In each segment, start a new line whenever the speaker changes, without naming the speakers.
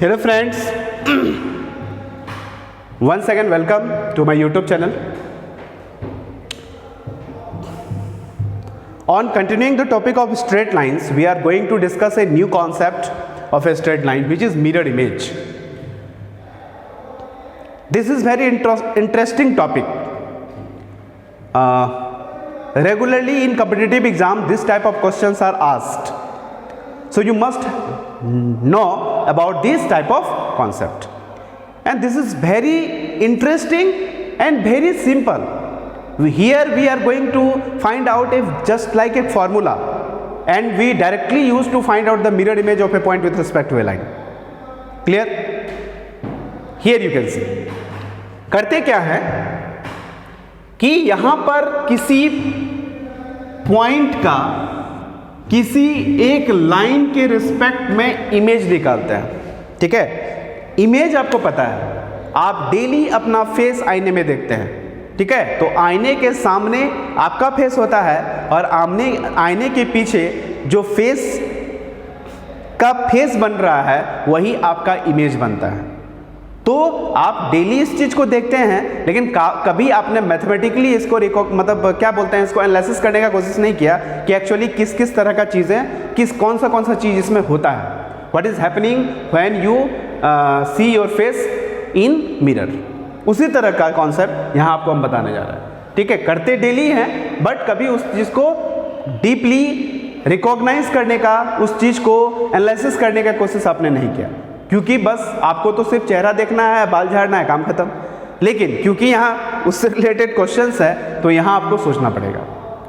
Hello friends, once again welcome to my YouTube channel. On continuing the topic of straight lines, we are going to discuss a new concept of a straight line, which is mirror image. This is very interesting topic. Regularly in competitive exam, this type of questions are asked. So you must know about this type of concept. And this is very interesting and very simple. Here we are going to find out if just like a formula, and we directly use to find out the mirror image of a point with respect to a line. Clear? Here you can see. करते क्या है कि यहाँ पर किसी point का किसी एक लाइन के रिस्पेक्ट में इमेज निकालते हैं. ठीक है, इमेज आपको पता है, आप डेली अपना फेस आईने में देखते हैं. ठीक है, तो आईने के सामने आपका फेस होता है और आईने के पीछे जो फेस का फेस बन रहा है वही आपका इमेज बनता है. तो आप डेली इस चीज़ को देखते हैं, लेकिन कभी आपने मैथमेटिकली इसको मतलब क्या बोलते हैं, इसको एनालिसिस करने का कोशिश नहीं किया कि एक्चुअली किस किस तरह का चीज़ें, कौन सा चीज़ इसमें होता है. What is happening when you see your face in mirror. उसी तरह का कॉन्सेप्ट यहाँ आपको हम बताने जा रहे हैं. ठीक है, करते डेली हैं, बट कभी उस चीज़ को डीपली रिकॉग्नाइज करने का, उस चीज़ को एनालिसिस करने का कोशिश आपने नहीं किया, क्योंकि बस आपको तो सिर्फ चेहरा देखना है, बाल झाड़ना है, काम खत्म. लेकिन क्योंकि यहाँ उससे रिलेटेड क्वेश्चंस है तो यहाँ आपको सोचना पड़ेगा.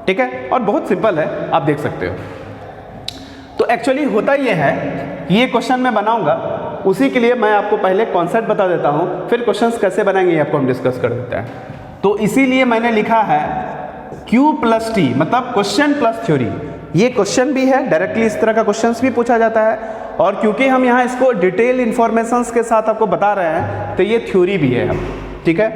ठीक है, और बहुत सिंपल है, आप देख सकते हो. तो एक्चुअली होता ये है, ये क्वेश्चन मैं बनाऊंगा, उसी के लिए मैं आपको पहले कॉन्सेप्ट बता देता हूँ, फिर क्वेश्चंस कैसे बनाएंगे ये आपको हम डिस्कस कर देते हैं. तो इसीलिए मैंने लिखा है Q प्लस T, मतलब क्वेश्चन प्लस थ्योरी. ये क्वेश्चन भी है, डायरेक्टली इस तरह का क्वेश्चंस भी पूछा जाता है, और क्योंकि हम यहाँ इसको डिटेल इन्फॉर्मेशंस के साथ आपको बता रहे हैं तो ये थ्योरी भी है. ठीक है,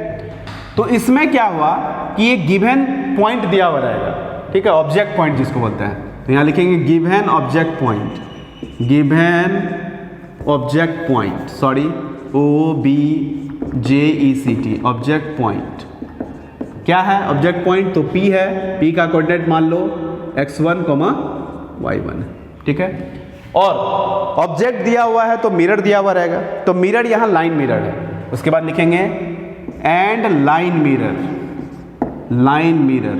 तो इसमें क्या हुआ कि ये गिवन पॉइंट दिया हुआ रहेगा. ठीक है, ऑब्जेक्ट पॉइंट जिसको बोलते हैं, तो यहाँ लिखेंगे given object point, given object point, sorry OBJECT, object point. क्या है ऑब्जेक्ट पॉइंट? तो P है, P का कोऑर्डिनेट मान लो x1, y1. ठीक है, और ऑब्जेक्ट दिया हुआ है तो मिरर दिया हुआ रहेगा, तो मिरर यहाँ लाइन मिरर है. उसके बाद लिखेंगे and line mirror, line mirror.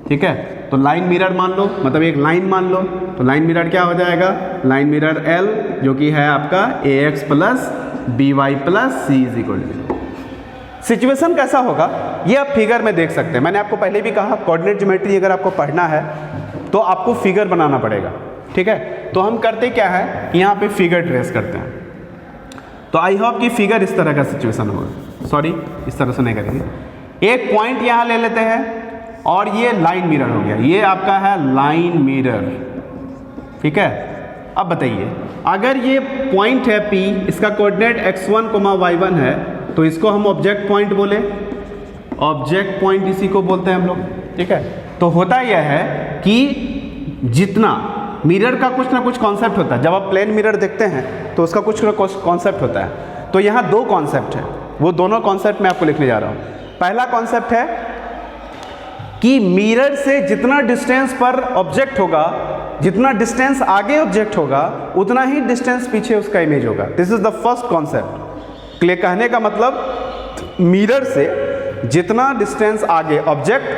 ठीक है, तो लाइन मिरर मान लो, मतलब एक लाइन मान लो, तो लाइन मिरर क्या हो जाएगा? लाइन मिरर L, जो कि है आपका AX plus BY plus C is equal to. Situation कैसा होगा ये आप फिगर में देख सकते हैं. मैंने आपको पहले भी कहा, कोऑर्डिनेट ज्योमेट्री अगर आपको पढ़ना है तो आपको फिगर बनाना पड़ेगा. ठीक है, तो हम करते क्या है, यहाँ पे फिगर ट्रेस करते हैं. तो आई होप कि फिगर इस तरह का सिचुएशन होगा. सॉरी, इस तरह से नहीं करेंगे. एक पॉइंट यहाँ ले लेते हैं और ये लाइन मिरर हो गया, ये आपका है लाइन मिरर. ठीक है, अब बताइए, अगर ये पॉइंट है P, इसका कोऑर्डिनेट x1, y1 है, तो इसको हम ऑब्जेक्ट पॉइंट बोले, ऑब्जेक्ट पॉइंट इसी को बोलते हैं हम लोग. ठीक है, तो होता यह है कि जितना मिरर का कुछ ना कुछ कॉन्सेप्ट होता है, जब आप प्लेन मिरर देखते हैं तो उसका कुछ ना कुछ कॉन्सेप्ट होता है. तो यहाँ दो कॉन्सेप्ट है, वो दोनों कॉन्सेप्ट मैं आपको लिखने जा रहा हूँ. पहला कॉन्सेप्ट है कि मिरर से जितना डिस्टेंस पर ऑब्जेक्ट होगा, जितना डिस्टेंस आगे ऑब्जेक्ट होगा, उतना ही डिस्टेंस पीछे उसका इमेज होगा. This is the first concept. Clear? कहने का मतलब मिरर से जितना डिस्टेंस आगे ऑब्जेक्ट,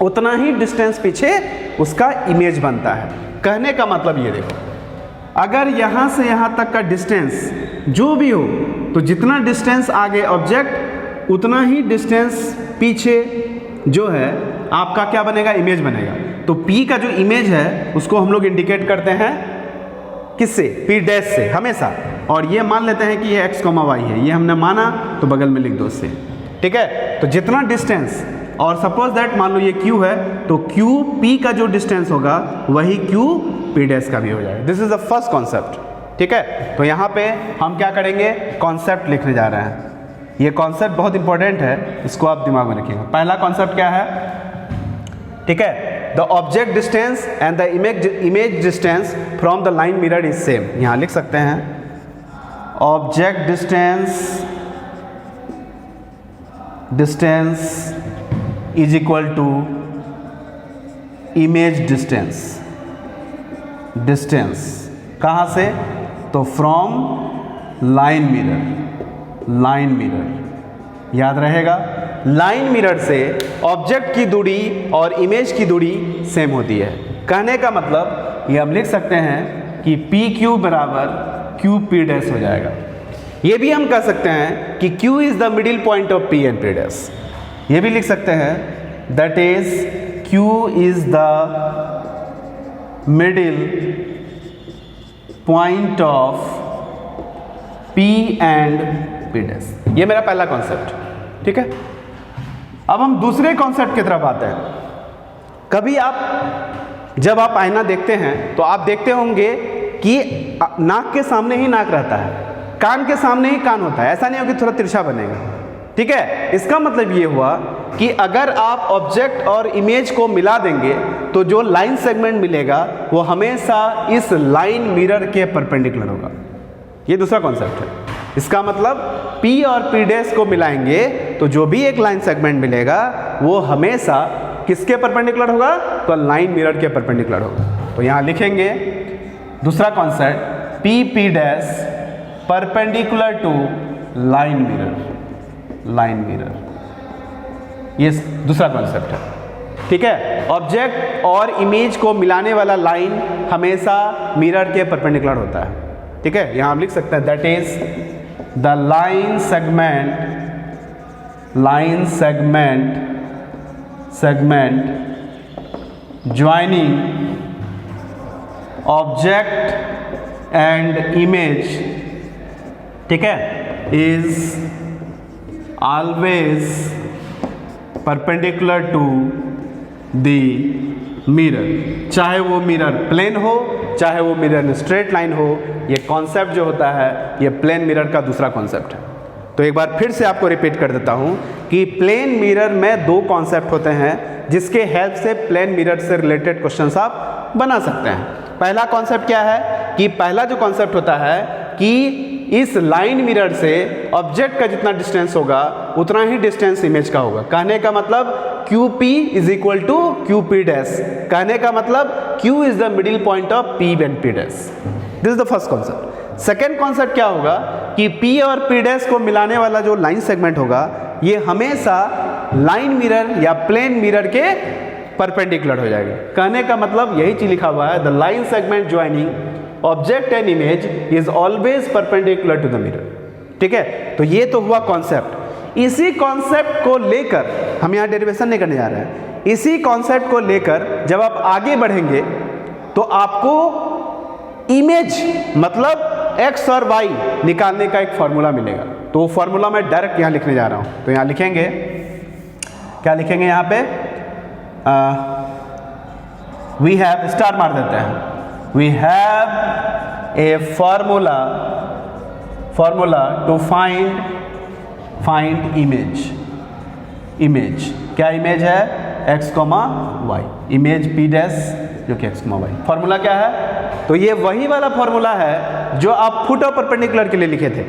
उतना ही डिस्टेंस पीछे उसका इमेज बनता है. कहने का मतलब ये देखो, अगर यहाँ से यहाँ तक का डिस्टेंस जो भी हो, तो जितना डिस्टेंस आगे ऑब्जेक्ट, उतना ही डिस्टेंस पीछे जो है आपका क्या बनेगा? इमेज बनेगा. तो P का जो इमेज है उसको हम लोग इंडिकेट करते हैं किससे? P डैश से हमेशा. और ये मान लेते हैं कि ये x, y है, ये हमने माना, तो बगल में लिख दो उससे. ठीक है, तो जितना डिस्टेंस, और सपोज दैट मान लो ये Q है, तो Q P का जो डिस्टेंस होगा वही Q P डैश का भी हो जाएगा. This is the first concept. ठीक है, तो यहाँ पे हम क्या करेंगे? कॉन्सेप्ट लिखने जा रहे हैं. ये कॉन्सेप्ट बहुत इंपॉर्टेंट है, इसको आप दिमाग में रखिएगा. पहला कॉन्सेप्ट क्या है? ठीक है, the object distance and the image distance from the line mirror is same. यहाँ लिख सकते हैं object distance is equal to image distance कहाँ से? तो फ्रॉम लाइन मिरर याद रहेगा। लाइन मिरर से ऑब्जेक्ट की दूरी और इमेज की दूरी सेम होती है। कहने का मतलब ये हम लिख सकते हैं कि पी क्यू बराबर क्यू पी डैश हो जाएगा। ये भी हम कह सकते हैं कि Q is the middle point of P and P dash. ये भी लिख सकते हैं that is Q is the middle point of P and P dash. ये मेरा पहला कॉन्सेप्ट, ठीक है। अब हम दूसरे कॉन्सेप्ट की तरफ आते हैं। कभी जब आप आईना देखते हैं तो आप देखते होंगे कि नाक के सामने ही नाक रहता है, कान के सामने ही कान होता है, ऐसा नहीं हो कि थोड़ा तिरछा बनेगा, ठीक है। इसका मतलब ये हुआ कि अगर आप ऑब्जेक्ट और इमेज को मिला देंगे तो जो लाइन सेगमेंट मिलेगा वो हमेशा इस लाइन मिरर के परपेंडिकुलर होगा। ये दूसरा कॉन्सेप्ट है। इसका मतलब P और P डैश को मिलाएंगे तो जो भी एक लाइन सेगमेंट मिलेगा वो हमेशा किसके परपेंडिकुलर होगा? तो लाइन मिरर के परपेंडिकुलर होगा। तो यहाँ लिखेंगे दूसरा concept P dash perpendicular to line mirror. ये दूसरा कॉन्सेप्ट है, ठीक है। ऑब्जेक्ट और इमेज को मिलाने वाला लाइन हमेशा मिरर के परपेंडिकुलर होता है, ठीक है। यहां हम लिख सकते हैं that is the line segment joining object and image, ठीक है, is always perpendicular to the mirror. चाहे वो मिरर प्लेन हो, चाहे वो मिरर स्ट्रेट लाइन हो, ये कॉन्सेप्ट जो होता है ये प्लेन मिरर का दूसरा कॉन्सेप्ट है। तो एक बार फिर से आपको रिपीट कर देता हूं कि प्लेन मिरर में दो कॉन्सेप्ट होते हैं जिसके हेल्प से प्लेन मिरर से रिलेटेड क्वेश्चंस आप बना सकते हैं। पहला कॉन्सेप्ट क्या है कि पहला जो कॉन्सेप्ट होता है कि इस लाइन मिरर से ऑब्जेक्ट का जितना डिस्टेंस होगा उतना ही डिस्टेंस इमेज का होगा। कहने का मतलब QP is equal to QP dash. कहने का मतलब Q is the middle point of P and P dash. This is the first concept. Second concept क्या होगा कि P और P डैश को मिलाने वाला जो लाइन सेगमेंट होगा ये हमेशा लाइन मिरर या प्लेन मिरर के परपेंडिकुलर हो जाएगा। कहने का मतलब यही चीज लिखा हुआ है the line segment joining object and image is always perpendicular to the mirror, ठीक है। तो ये तो हुआ कॉन्सेप्ट। इसी कॉन्सेप्ट को लेकर हम यहाँ डेरिवेशन नहीं करने जा रहे हैं। इसी कॉन्सेप्ट को लेकर जब आप आगे बढ़ेंगे तो आपको इमेज मतलब x और y निकालने का एक फॉर्मूला मिलेगा। तो वो फॉर्मूला मैं डायरेक्ट यहाँ लिखने जा रहा हूँ। तो यहाँ लिखेंगे, क्या लिखेंगे यहाँ पे? वी हैव, स्टार मार देते हैं, we have a formula to find image। क्या इमेज है? x, y। Image P dash जो कि x, y। फॉर्मूला क्या है? तो ये वही वाला फॉर्मूला है जो आप फुट ऑफ परपेंडिकुलर के लिए लिखे थे।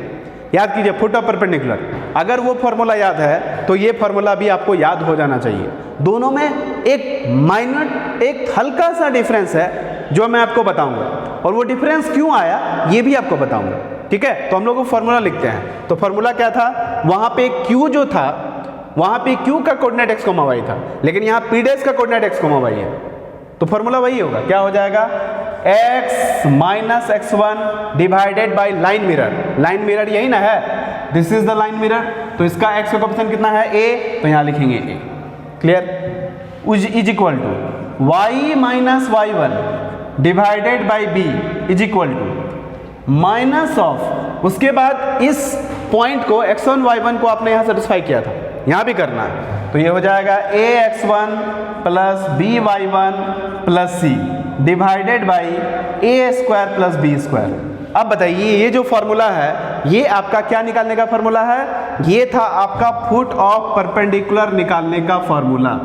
याद कीजिए, फुट ऑफ परपेंडिकुलर। अगर वो फॉर्मूला याद है तो ये फॉर्मूला भी आपको याद हो जाना चाहिए। दोनों में एक माइनर, एक हल्का सा डिफरेंस है जो मैं आपको बताऊंगा, और वो डिफरेंस क्यों आया ये भी आपको बताऊंगा, ठीक है। तो हम लोग फॉर्मूला लिखते हैं। तो फॉर्मूला क्या था? वहां पे Q जो था, वहां पे Q का कोऑर्डिनेट x, y था, लेकिन यहाँ P डैश का कोऑर्डिनेट x, y है। तो फॉर्मूला वही होगा। क्या हो जाएगा? x minus x1 divided by line mirror. Line mirror यही ना है, this is the line mirror. तो इसका x का कोएफिशिएंट कितना है? a। तो यहाँ लिखेंगे a। Clear? Is equal to y minus y1 divided by b is equal to minus of, उसके बाद इस पॉइंट को x1 y1 को आपने यहाँ सेटिस्फाई किया था, यहाँ भी करना है। तो ये हो जाएगा ax1 plus by1 plus c divided by a square plus b square. अब बताइए, ये जो फॉर्मूला है ये आपका क्या निकालने का फॉर्मूला है? ये था आपका फुट ऑफ परपेंडिकुलर निकालने का फॉर्मूला।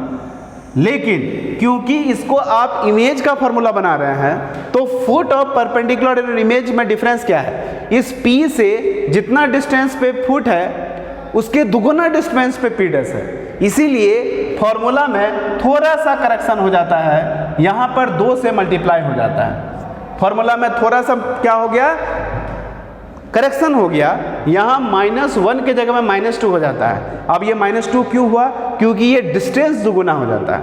लेकिन क्योंकि इसको आप इमेज का फॉर्मूला बना रहे हैं तो फुट ऑफ परपेंडिकुलर और इमेज में डिफरेंस क्या है? इस P से जितना डिस्टेंस पे फुट है उसके दुगुना डिस्टेंस पे पी डैश है, इसीलिए फॉर्मूला में थोड़ा सा करेक्शन हो जाता है, यहाँ पर 2 से मल्टीप्लाई हो जाता है। फॉर्मूला में थोड़ा सा क्या हो गया, करेक्शन हो गया, यहाँ -1 के जगह में -2 हो जाता है। अब ये -2 क्यों हुआ, क्योंकि ये डिस्टेंस दुगुना हो जाता है।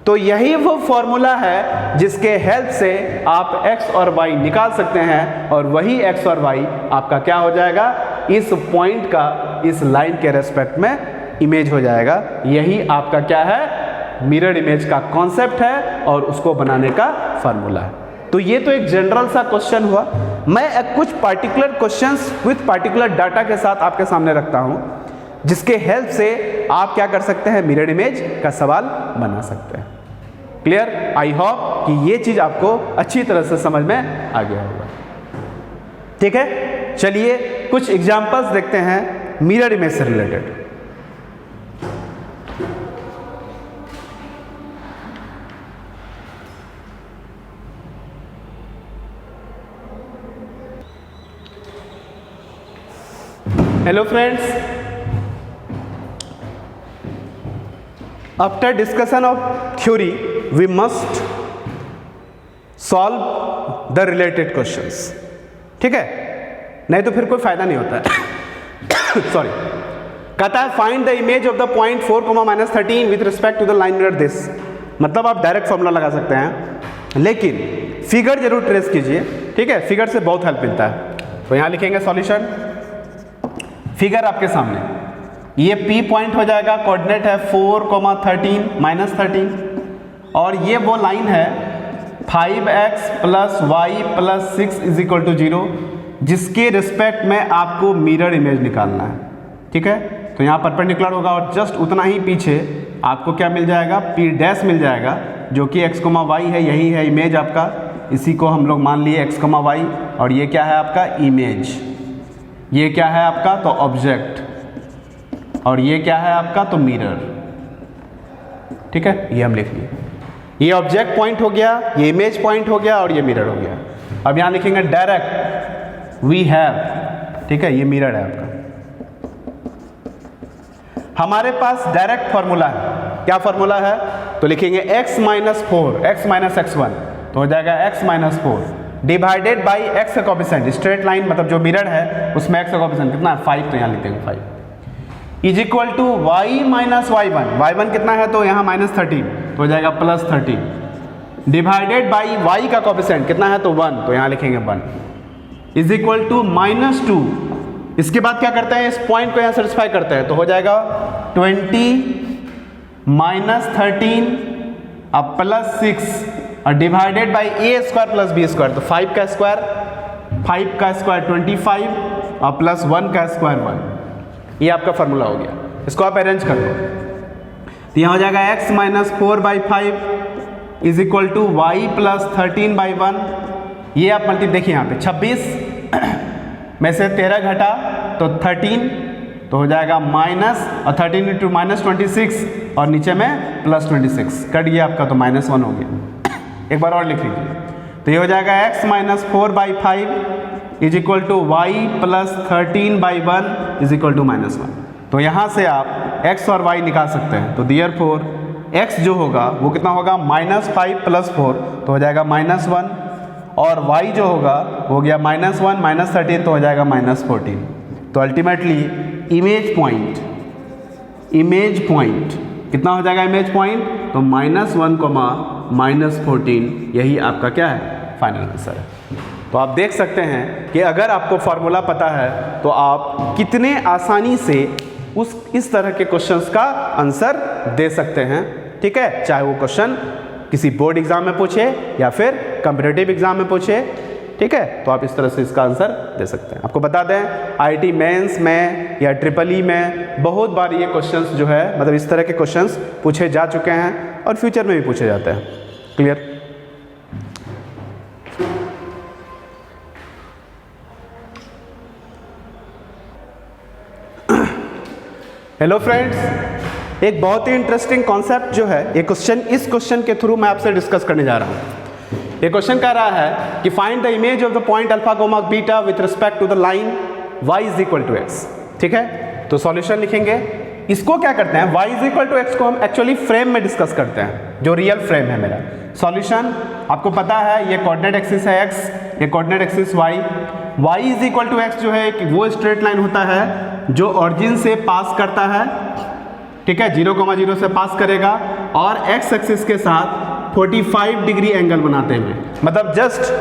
तो यही वो फॉर्मूला है जिसके हेल्प से आप x और y निकाल सकते हैं, और वही x और y आपका क्या हो जाएगा, इस पॉइंट का इस लाइन के रेस्पेक्ट में इमेज हो जाएगा। यही आपका क्या है, मिरर इमेज का कॉन्सेप्ट है और उसको बनाने का फार्मूला है। तो ये तो एक जनरल सा क्वेश्चन हुआ। मैं कुछ particular questions with particular data के साथ आपके सामने रखता हूं, जिसके हेल्प से आप क्या कर सकते हैं, मिरर इमेज का सवाल बना सकते हैं। क्लियर? आई होप कि ये चीज आपको अच्छी तरह से समझ में आ गया होगा। ठीक है, चलिए कुछ एग्जांपल्स देखते हैं मिरर इमेज से related. Hello friends, after discussion of theory we must solve the related questions. ठीक है, नहीं तो फिर कोई फायदा नहीं होता है। सॉरी, कहता है find the image of the point 4, -13 with respect to the line mirror this. मतलब आप डायरेक्ट फॉर्मूला लगा सकते हैं, लेकिन फिगर जरूर ट्रेस कीजिए। ठीक है, फिगर से बहुत हेल्प मिलता है। तो यहां लिखेंगे सॉल्यूशन, फिगर आपके सामने, ये P पॉइंट हो जाएगा, कोऑर्डिनेट है 4, 13 -13, और ये वो लाइन है 5x + y + 6 = 0, जिसके रिस्पेक्ट में आपको मिरर इमेज निकालना है। ठीक है, तो यहाँ परपेंडिकुलर होगा और जस्ट उतना ही पीछे आपको क्या मिल जाएगा, P डैश मिल जाएगा, जो कि x, y है। यही है इमेज आपका, इसी को हम लोग मान लिए x, y, और ये क्या है आपका इमेज, ये क्या है आपका तो ऑब्जेक्ट, और ये क्या है आपका तो मिरर। ठीक है, ये हम लिख लिए, ये ऑब्जेक्ट पॉइंट हो गया, ये इमेज पॉइंट हो गया, और ये मिरर हो गया। अब यहां लिखेंगे डायरेक्ट वी हैव। ठीक है, ये मिरर है आपका। हमारे पास डायरेक्ट फॉर्मूला है, क्या फॉर्मूला है, तो लिखेंगे x - 4, x - x1, तो हो जाएगा x - 4 डिवाइडेड बाई x का कोएफिशिएंट, स्ट्रेट लाइन मतलब जो मिरर है उसमें x का कोएफिशिएंट कितना है 5, तो यहाँ लिख देंगे 5 is equal to y - y1, y1 कितना है तो यहाँ -13, तो हो जाएगा +13 डिवाइडेड बाई y का कोएफिशिएंट कितना है तो 1, तो यहाँ लिखेंगे 1 इज इक्वल टू -2। इसके बाद क्या करते हैं, इस पॉइंट को यहाँ सेटिस्फाई करते हैं, तो हो जाएगा 20 -13 अब +6 और डिवाइडेड बाई a² + b², तो 5 का स्क्वायर 25 और +1 का स्क्वायर 1। ये आपका फॉर्मूला हो गया, इसको आप अरेंज कर लो, तो यहाँ हो जाएगा x - 4/5 is equal to y + 13/1। ये आप मल्टी देखिए यहाँ पे 26 में से 13 घटा तो 13, तो हो जाएगा माइनस और 13 × -26 और नीचे में +26 कट गया आपका, तो -1 हो गया। एक बार और लिख लीजिए, तो ये हो जाएगा x - 4/5 is equal to y + 13/1 is equal to -1। तो यहाँ से आप x और y निकाल सकते हैं, तो देयरफॉर x जो होगा वो कितना होगा -5 + 4, तो हो जाएगा -1, और y जो होगा वो हो गया -1 - 13, तो हो जाएगा -14। तो अल्टीमेटली इमेज पॉइंट कितना हो जाएगा, इमेज पॉइंट तो -1, -14, यही आपका क्या है फाइनल आंसर है। तो आप देख सकते हैं कि अगर आपको फॉर्मूला पता है तो आप कितने आसानी से इस तरह के क्वेश्चंस का आंसर दे सकते हैं। ठीक है, चाहे वो क्वेश्चन किसी बोर्ड एग्जाम में पूछे या फिर कॉम्पिटिटिव एग्जाम में पूछे। ठीक है, तो आप इस तरह से इसका आंसर दे सकते हैं। आपको बता दें IIT मेंस में या EEE में बहुत बार ये क्वेश्चंस जो है मतलब इस तरह के क्वेश्चंस पूछे जा चुके हैं और फ्यूचर में भी पूछे जाते हैं। क्लियर? हेलो फ्रेंड्स, एक बहुत ही इंटरेस्टिंग कॉन्सेप्ट जो है ये क्वेश्चन, इस क्वेश्चन के थ्रू मैं आपसे डिस्कस करने जा रहा हूँ। ये क्वेश्चन कह रहा है कि find the image of the point alpha, beta with respect to the line y is equal to x. ठीक है, तो सॉल्यूशन लिखेंगे। इसको क्या करते हैं, y is equal to x को हम एक्चुअली फ्रेम में डिस्कस करते हैं, जो रियल फ्रेम है मेरा। सॉल्यूशन आपको पता है, ये कोऑर्डिनेट एक्सिस है x, ये coordinate axis y is equal to x जो है एक वो स्ट्रेट लाइन होता है जो ऑरिजिन से पास करता है, ठीक है, 0,0 से पास करेगा और x एक्सिस के साथ 45 डिग्री एंगल बनाते हुए, मतलब जस्ट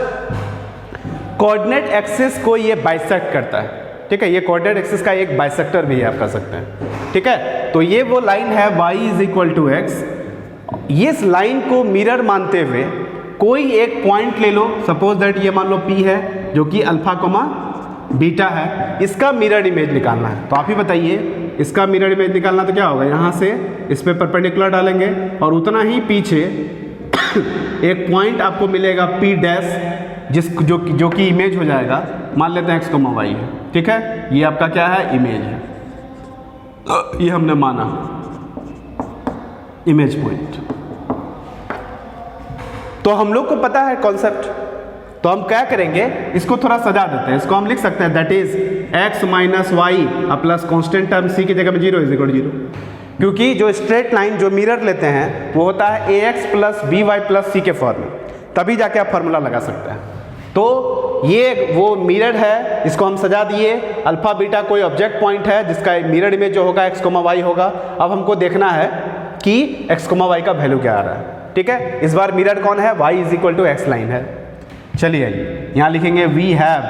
कोऑर्डिनेट एक्सिस को ये बाइसेक्ट करता है। ठीक है, ये कोऑर्डिनेट एक्सिस का एक बाइसेक्टर भी है, आप कर सकते हैं। ठीक है, तो ये वो लाइन है y is equal to x. इस लाइन को मिरर मानते हुए कोई एक पॉइंट ले लो, सपोज दैट ये मान लो P है जो कि अल्फा कोमा बीटा है, इसका मिरर इमेज निकालना है। तो आप ही बताइए, इसका मिरर इमेज निकालना तो क्या होगा, यहाँ से इस पे परपेंडिकुलर डालेंगे और उतना ही पीछे एक पॉइंट आपको मिलेगा P डैश, जो कि इमेज हो जाएगा, मान लेते हैं x, y है। ठीक है, ये आपका क्या है, इमेज है, ये हमने माना इमेज पॉइंट। तो हम लोग को पता है कॉन्सेप्ट, तो हम क्या करेंगे, इसको थोड़ा सजा देते हैं। इसको हम लिख सकते हैं that is x minus y plus constant term c की जगह में 0 इज इक्वल टू 0, क्योंकि जो स्ट्रेट लाइन जो मिरर लेते हैं वो होता है ax plus B Y plus C के फॉर्म में, तभी जाके आप फॉर्मूला लगा सकते हैं। तो ये वो मिरर है, इसको हम सजा दिए। अल्फा बीटा कोई ऑब्जेक्ट पॉइंट है जिसका मिरर इमेज जो होगा x, y होगा। अब हमको देखना है कि x, y का वैल्यू क्या आ रहा है। ठीक है, इस बार मिरर कौन है, y is equal to x line है। चलिए यहाँ लिखेंगे वी हैव,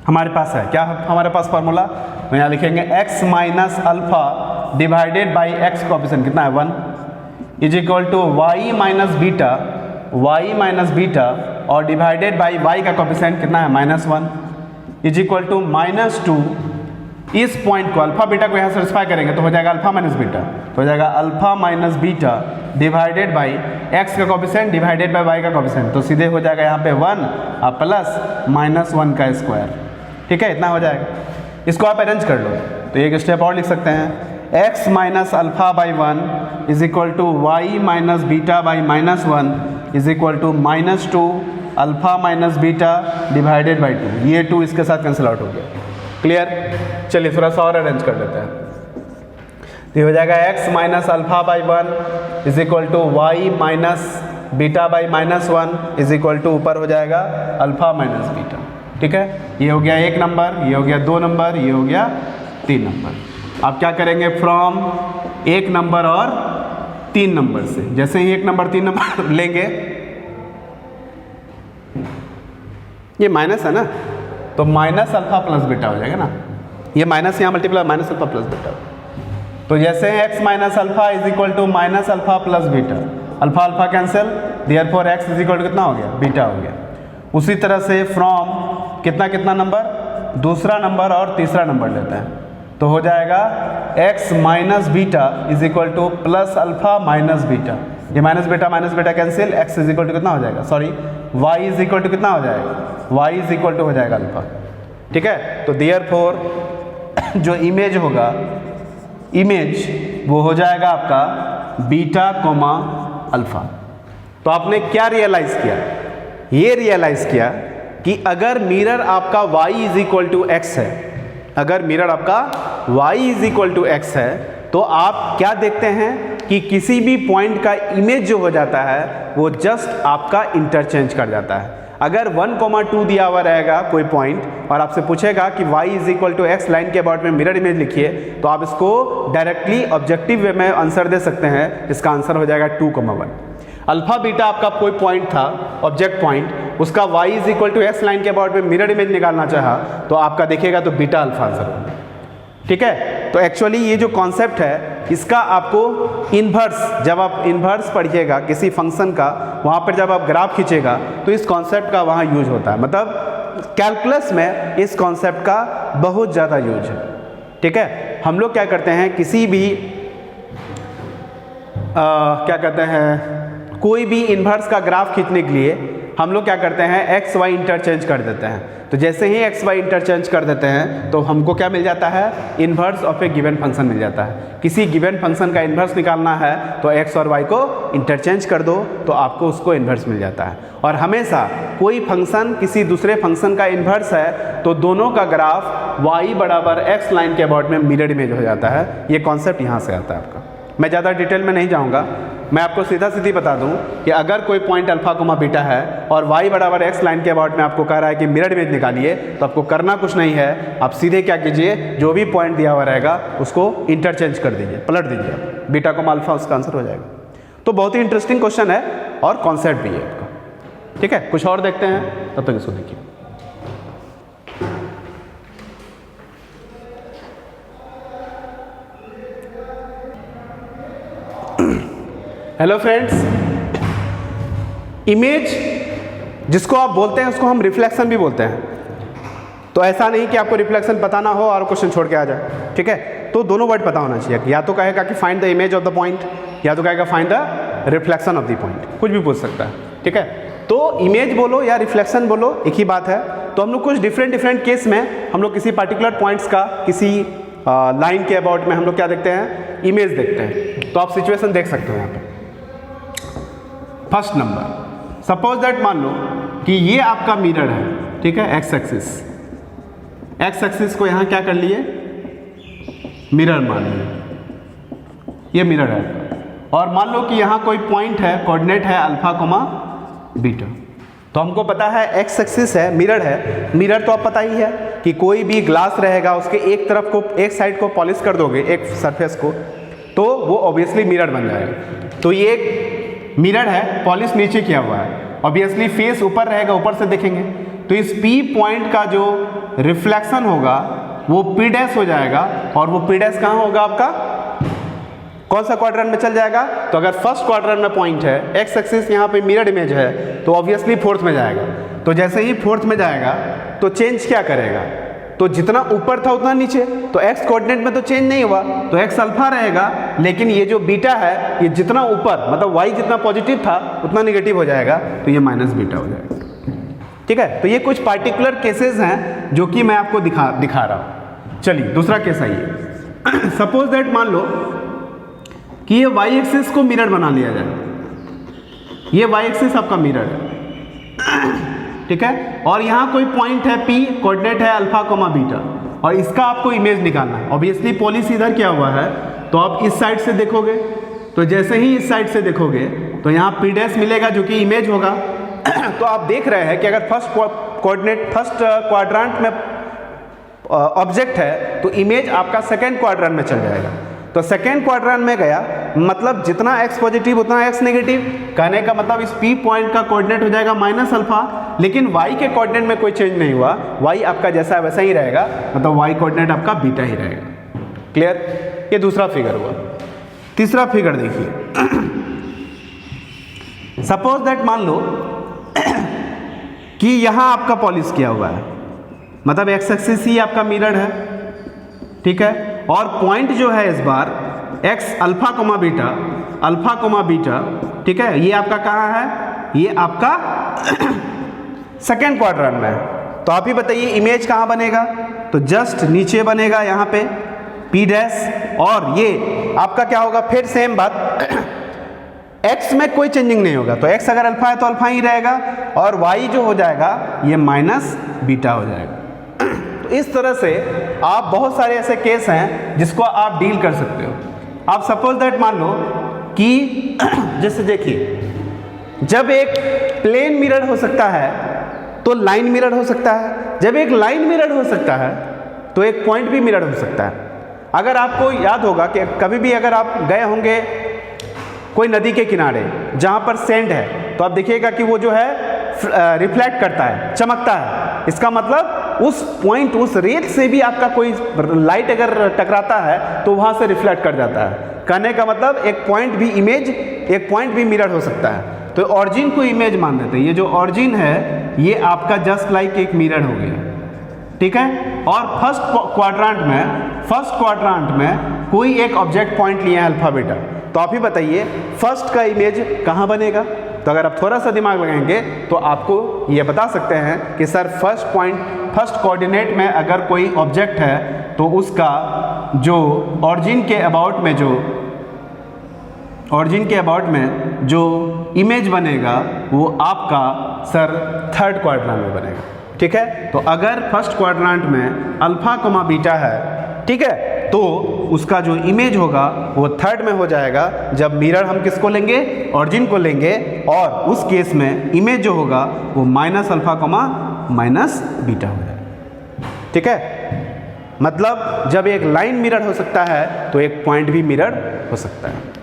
हमारे पास है क्या, हमारे पास फार्मूला, तो यहाँ लिखेंगे x minus alpha divided by x coefficient कितना है 1 is equal to y minus beta और डिवाइडेड बाई y का कोएफिशिएंट कितना है -1 इज इक्वल टू -2। इस पॉइंट को अल्फा बीटा को यहाँ सेटिस्फाई करेंगे तो हो जाएगा अल्फा माइनस बीटा, तो हो जाएगा alpha minus beta divided by x का कोएफिशिएंट डिवाइडेड बाई वाई का कोएफिशिएंट, तो सीधे हो जाएगा यहाँ पे 1 और प्लस -1 का स्क्वायर। ठीक है, इतना हो जाएगा। इसको आप अरेंज कर लो, तो एक स्टेप और लिख सकते हैं, x minus alpha by 1 is equal to y minus beta by -1 is equal to -2 alpha minus beta divided by 2। ये 2 इसके साथ कैंसिल आउट हो गया। क्लियर, चलिए थोड़ा सा और अरेंज कर लेते हैं। तो ये हो जाएगा x minus alpha by 1 is equal to y minus beta by -1 is equal to ऊपर हो जाएगा अल्फा माइनस बीटा। ठीक है, ये हो गया 1 नंबर, ये हो गया 2 नंबर, ये हो गया 3 नंबर। आप क्या करेंगे, फ्रॉम 1 नंबर और 3 नंबर से, जैसे ही 1 नंबर 3 नंबर लेंगे, ये माइनस है ना, तो माइनस अल्फा प्लस बीटा हो जाएगा ना, ये माइनस यहाँ multiply minus alpha plus beta. तो जैसे x minus alpha is equal to minus alpha plus beta, alpha alpha cancel, therefore x is equal to कितना हो गया, बीटा हो गया। उसी तरह से फ्रॉम कितना नंबर, दूसरा नंबर और तीसरा नंबर लेते हैं, तो हो जाएगा x minus beta is equal to plus alpha minus beta, ये minus beta cancel, x is equal to कितना हो जाएगा, sorry y is equal to कितना हो जाएगा, y इज इक्वल टू हो जाएगा अल्फा। ठीक है, तो देयरफॉर जो इमेज होगा, इमेज वो हो जाएगा आपका बीटा कोमा अल्फा। तो आपने क्या रियलाइज किया, ये रियलाइज किया कि अगर मिरर आपका y is equal to x है, अगर मिरर आपका y is equal to x है, तो आप क्या देखते हैं कि किसी भी पॉइंट का इमेज जो हो जाता है वो जस्ट आपका इंटरचेंज कर जाता है। अगर 1,2 दिया हुआ रहेगा कोई पॉइंट और आपसे पूछेगा कि y is equal to x line के अबाउट में मिरर इमेज लिखिए, तो आप इसको डायरेक्टली ऑब्जेक्टिव वे में आंसर दे सकते हैं। इसका आंसर हो जाएगा 2,1। अल्फा बीटा आपका कोई पॉइंट था, ऑब्जेक्ट पॉइंट, उसका y is equal to x line के अबाउट में मिरर इमेज निकालना चाहा, तो आपका देखिएगा तो बीटा अल्फा आंसर होगा। ठीक है, तो एक्चुअली ये जो कॉन्सेप्ट है इसका आपको इन्वर्स, जब आप इन्वर्स पढ़िएगा किसी फंक्शन का, वहाँ पर जब आप ग्राफ खींचेगा तो इस कॉन्सेप्ट का वहाँ यूज होता है। मतलब कैलकुलस में इस कॉन्सेप्ट का बहुत ज़्यादा यूज है। ठीक है, हम लोग क्या करते हैं, किसी भी क्या कहते हैं, कोई भी इन्वर्स का ग्राफ खींचने के लिए हम लोग क्या करते हैं, एक्स वाई इंटरचेंज कर देते हैं। तो जैसे ही एक्स वाई इंटरचेंज कर देते हैं तो हमको क्या मिल जाता है, inverse of a given function मिल जाता है। किसी गिवन फंक्शन का इन्वर्स निकालना है तो एक्स और वाई को इंटरचेंज कर दो तो आपको उसको इन्वर्स मिल जाता है। और हमेशा कोई फंक्शन किसी दूसरे फंक्शन का इन्वर्स है तो दोनों का ग्राफ y बराबर x लाइन के अबाउट में मिरर इमेज हो जाता है। ये कॉन्सेप्ट यहाँ से आता है आपका। मैं ज़्यादा डिटेल में नहीं जाऊँगा, मैं आपको सीधा सीधी बता दूं कि अगर कोई पॉइंट अल्फा कोमा बीटा है और y बराबर x लाइन के अबाउट में आपको कह रहा है कि मिरर इमेज निकालिए, तो आपको करना कुछ नहीं है, आप सीधे क्या कीजिए, जो भी पॉइंट दिया हुआ रहेगा उसको इंटरचेंज कर दीजिए, पलट दीजिए, बीटा कोमा अल्फा उसका आंसर हो जाएगा। तो बहुत ही इंटरेस्टिंग क्वेश्चन है और कॉन्सेप्ट भी है आपका। ठीक है, कुछ और देखते हैं, तब तक इसको देखिए। हेलो फ्रेंड्स, इमेज जिसको आप बोलते हैं उसको हम रिफ्लेक्शन भी बोलते हैं। तो ऐसा नहीं कि आपको रिफ्लेक्शन पता ना हो और क्वेश्चन छोड़ के आ जाए। ठीक है, तो दोनों वर्ड पता होना चाहिए। या तो कहेगा कि find the image of the point, या तो कहेगा find the reflection of the point, कुछ भी पूछ सकता है। ठीक है, तो इमेज बोलो या रिफ्लेक्शन बोलो एक ही बात है। तो हम लोग कुछ डिफरेंट केस में हम लोग किसी पर्टिकुलर पॉइंट्स का किसी लाइन के अबाउट में हम लोग क्या देखते हैं, इमेज देखते हैं। तो आप सिचुएशन देख सकते हो यहाँ पे। फर्स्ट नंबर, सपोज दैट मान लो कि ये आपका मिरर है। ठीक है, एक्स एक्सिस, एक्स एक्सिस को यहाँ क्या कर लिए, मिरर मान लिए, ये मिरर है। और मान लो कि यहाँ कोई पॉइंट है, कोऑर्डिनेट है अल्फा कोमा बीटा। तो हमको पता है एक्स एक्सिस है, मिरर है। मिरर तो आप पता ही है कि कोई भी ग्लास रहेगा उसके एक तरफ को, एक साइड को पॉलिश कर दोगे, एक सरफेस को, तो वो ऑब्वियसली मिरर बन जाएगा। तो ये एक मिरर है, पॉलिश नीचे किया हुआ है, ऑब्वियसली फेस ऊपर रहेगा, ऊपर से देखेंगे। तो इस P पॉइंट का जो रिफ्लेक्शन होगा वो P डैश हो जाएगा। और वो P डैश कहाँ होगा आपका, कौन सा क्वाड्रेंट में चल जाएगा। तो अगर फर्स्ट क्वाड्रेंट में पॉइंट है, एक्स एक्सिस यहाँ पे मिरर इमेज है, तो ऑब्वियसली फोर्थ में जाएगा। तो जैसे ही फोर्थ में जाएगा तो चेंज क्या करेगा, तो जितना ऊपर था उतना नीचे। तो एक्स कोऑर्डिनेट में तो चेंज नहीं हुआ, तो एक्स अल्फा रहेगा, लेकिन ये जो बीटा है ये जितना ऊपर, मतलब वाई जितना पॉजिटिव था उतना निगेटिव हो जाएगा, तो ये माइनस बीटा हो जाएगा। ठीक है, तो ये कुछ पार्टिकुलर केसेस हैं जो कि मैं आपको दिखा रहा हूँ। चलिए दूसरा केस आइए। सपोज दैट मान लो कि ये वाई एक्सिस को मिरर बना लिया जाए। ये वाई एक्सिस आपका मिरर है। ठीक है, और यहाँ कोई पॉइंट है P, कोऑर्डिनेट है अल्फा कोमा बीटा, और इसका आपको इमेज निकालना है। ऑब्वियसली पॉलिश इधर क्या हुआ है, तो आप इस साइड से देखोगे, तो जैसे ही इस साइड से देखोगे तो यहाँ P डैश मिलेगा जो कि इमेज होगा। तो आप देख रहे हैं कि अगर फर्स्ट कोऑर्डिनेट, फर्स्ट क्वाड्रेंट में ऑब्जेक्ट है तो इमेज आपका सेकेंड क्वाड्रेंट में चल जाएगा। तो सेकेंड क्वाड्रेंट में गया, मतलब जितना x पॉजिटिव उतना x नेगेटिव। कहने का मतलब इस P पॉइंट का कोऑर्डिनेट हो जाएगा माइनस अल्फा, लेकिन y के कोऑर्डिनेट में कोई चेंज नहीं हुआ, y आपका जैसा वैसा ही रहेगा, मतलब y कोऑर्डिनेट आपका बीटा ही रहेगा। क्लियर, ये दूसरा फिगर हुआ। तीसरा फिगर देखिए। सपोज दैट मान लो कि यहां आपका पॉलिश किया हुआ है, मतलब एक्स एक्सिस ही आपका मिरर है। ठीक है, और पॉइंट जो है इस बार x alpha comma beta, alpha comma beta. ठीक है, ये आपका कहाँ है, ये आपका सेकेंड क्वाड्रेंट में है। तो आप ही बताइए इमेज कहाँ बनेगा, तो जस्ट नीचे बनेगा यहाँ पे P डैश। और ये आपका क्या होगा, फिर सेम बात, x में कोई चेंजिंग नहीं होगा। तो x अगर अल्फा है तो अल्फा ही रहेगा, और y जो हो जाएगा ये माइनस बीटा हो जाएगा। तो इस तरह से आप बहुत सारे ऐसे केस हैं जिसको आप डील कर सकते हो। आप सपोज दैट मान लो कि जैसे देखिए, जब एक प्लेन मिरर हो सकता है तो लाइन मिरर हो सकता है, जब एक लाइन मिरर हो सकता है तो एक पॉइंट भी मिरर हो सकता है। अगर आपको याद होगा कि कभी भी अगर आप गए होंगे कोई नदी के किनारे जहाँ पर सैंड है, तो आप देखिएगा कि वो जो है रिफ्लेक्ट करता है, चमकता है। इसका मतलब उस पॉइंट, उस रेत से भी आपका कोई लाइट अगर टकराता है तो वहाँ से रिफ्लेक्ट कर जाता है। कहने का मतलब एक पॉइंट भी इमेज, एक पॉइंट भी मिरर हो सकता है। तो ऑरिजिन को इमेज मान देते हैं। ये जो ऑरिजिन है ये आपका जस्ट लाइक एक मिरर हो गया। ठीक है, और फर्स्ट क्वाड्रेंट में कोई एक ऑब्जेक्ट पॉइंट लिया है अल्फा बीटा। तो आप ही बताइए फर्स्ट का इमेज कहाँ बनेगा, तो अगर आप थोड़ा सा दिमाग लगाएंगे तो आपको ये बता सकते हैं कि सर फर्स्ट कोऑर्डिनेट में अगर कोई ऑब्जेक्ट है तो उसका जो ऑरिजिन के अबाउट में जो इमेज बनेगा वो आपका सर थर्ड क्वाड्रेंट में बनेगा। ठीक है, तो अगर फर्स्ट क्वाड्रेंट में अल्फा कमा बीटा है, ठीक है, तो उसका जो इमेज होगा वो थर्ड में हो जाएगा जब मिरर हम किसको लेंगे, ऑरिजिन को लेंगे, और उस केस में इमेज जो होगा वो minus alpha comma minus beta हो जाएगा। ठीक है, मतलब जब एक लाइन मिरर हो सकता है तो एक पॉइंट भी मिरर हो सकता है।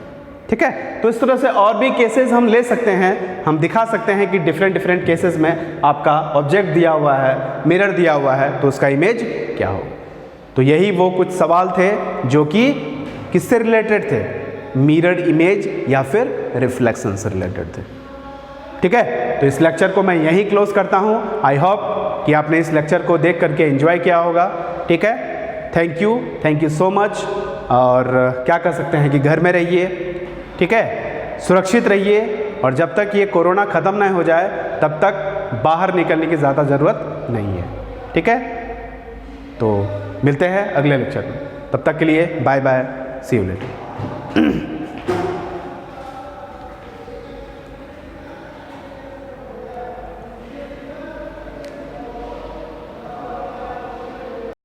ठीक है, तो इस तरह से और भी केसेस हम ले सकते हैं, हम दिखा सकते हैं कि डिफरेंट केसेस में आपका ऑब्जेक्ट दिया हुआ है, मिरर दिया हुआ है, तो उसका इमेज क्या हो। तो यही वो कुछ सवाल थे जो कि किससे रिलेटेड थे, मिरर्ड इमेज या फिर रिफ्लेक्शन से रिलेटेड थे। ठीक है, तो इस लेक्चर को मैं यहीं क्लोज करता हूँ। आई होप कि आपने इस लेक्चर को देख करके एंजॉय किया होगा। ठीक है, थैंक यू सो मच। और क्या कर सकते हैं कि घर में रहिए, ठीक है, सुरक्षित रहिए, और जब तक ये कोरोना ख़त्म नहीं हो जाए तब तक बाहर निकलने की ज़्यादा ज़रूरत नहीं है। ठीक है, तो मिलते हैं अगले लेक्चर में, तब तक के लिए bye bye, see you letter.